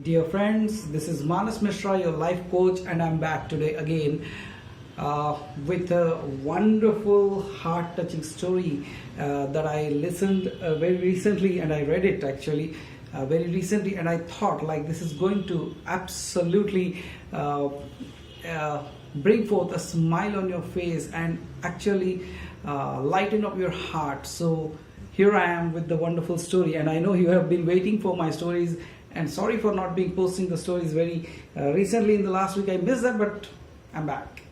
Dear friends, this is Manas Mishra, your life coach, and I'm back today again with a wonderful, heart-touching story that I listened very recently, and I read it actually very recently, and I thought like this is going to absolutely bring forth a smile on your face and actually lighten up your heart. So here I am with the wonderful story, and I know you have been waiting for my stories, and sorry for not being posting the stories very recently. In the last week I missed that, but I'm back.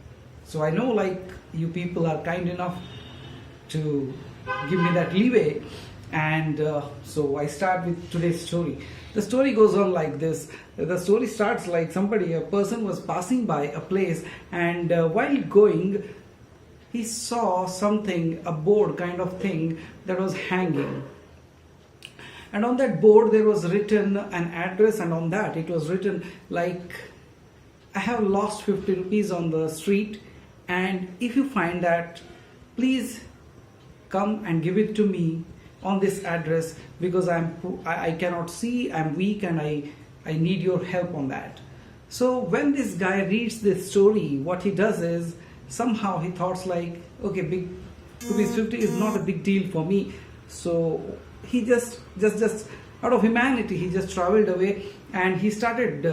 So I know like you people are kind enough to give me that leeway, and so I start with today's story. The story goes on like this. The story starts like a person was passing by a place, and while going he saw something, a board kind of thing that was hanging, and on that board there was written an address, and on that it was written like, I have lost 50 rupees on the street, and if you find that, please come and give it to me on this address, because I cannot see, I'm weak, and I need your help on that. So when this guy reads this story, what he does is, somehow he thoughts like, okay, big rupees 50 is not a big deal for me. So he just out of humanity, he just traveled away, and he started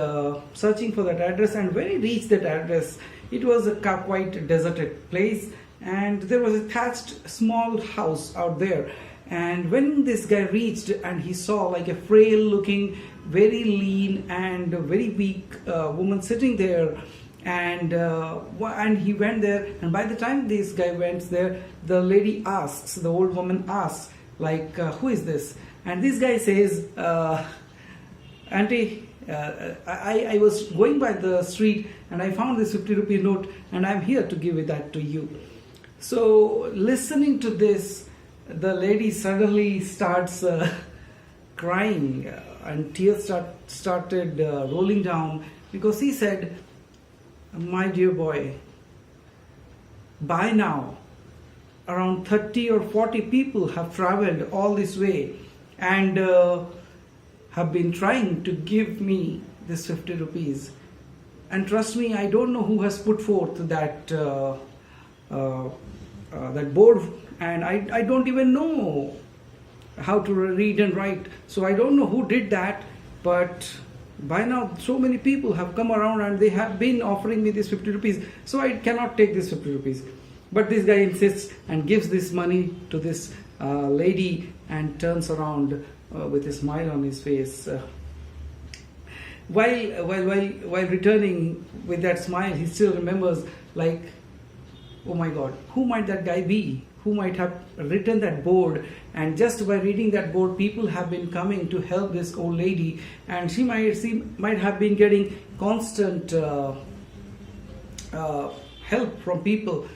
searching for that address. And when he reached that address, it was a quite deserted place, and there was a thatched small house out there. And when this guy reached, and he saw like a frail looking, very lean and very weak woman sitting there, and he went there, and by the time this guy went there, the old woman asks like, who is this? And this guy says, auntie, I was going by the street and I found this 50 rupee note, and I'm here to give that to you. So listening to this, the lady suddenly starts crying, and tears started rolling down, because he said, my dear boy, by now around 30 or 40 people have traveled all this way and have been trying to give me this 50 rupees. And trust me, I don't know who has put forth that that board, and I don't even know how to read and write. So I don't know who did that, but by now so many people have come around and they have been offering me this 50 rupees. So I cannot take this 50 rupees. But this guy insists and gives this money to this lady, and turns around with a smile on his face. While returning with that smile, he still remembers like, oh my God, who might that guy be? Who might have written that board? And just by reading that board, people have been coming to help this old lady, and she might have been getting constant help from people.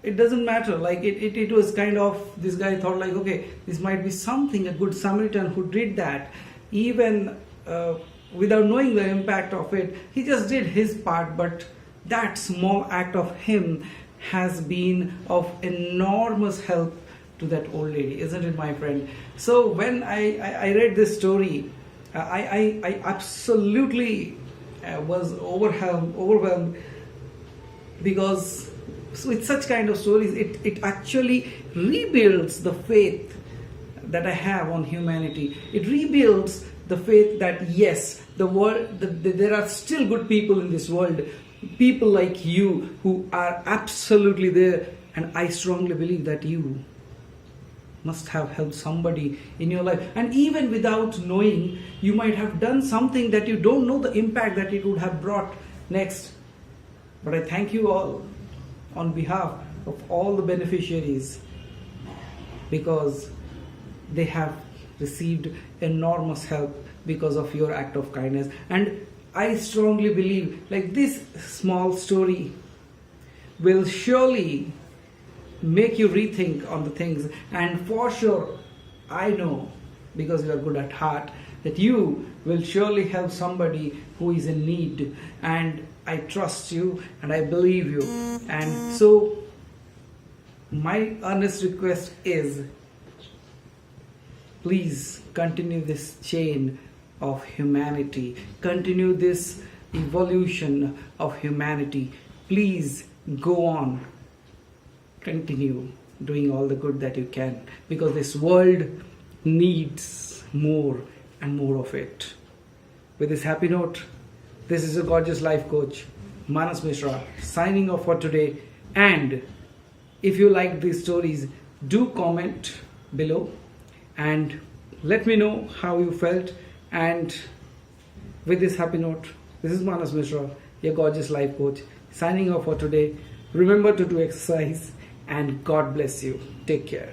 It doesn't matter, like it was kind of, this guy thought like, okay, this might be something, a good Samaritan who did that, even without knowing the impact of it. He just did his part, but that small act of him has been of enormous help to that old lady, isn't it, my friend? So when I read this story, I absolutely was overwhelmed, because with such kind of stories, it actually rebuilds the faith that I have on humanity. It rebuilds the faith that yes, there are still good people in this world, people like you who are absolutely there, and I strongly believe that you must have helped somebody in your life, and even without knowing, you might have done something that you don't know the impact that it would have brought next. But I thank you all on behalf of all the beneficiaries, because they have received enormous help because of your act of kindness. And I strongly believe like this small story will surely make you rethink on the things, and for sure I know, because you are good at heart, that you will surely help somebody who is in need. And I trust you and I believe you. And so my earnest request is, please continue this chain of humanity. Continue this evolution of humanity. Please go on. Continue doing all the good that you can, because this world needs more and more of it. With this happy note, this is a gorgeous life coach, Manas Mishra, signing off for today. And if you like these stories, do comment below and let me know how you felt. And with this happy note, this is Manas Mishra, your gorgeous life coach, signing off for today. Remember to do exercise, and God bless you. Take care.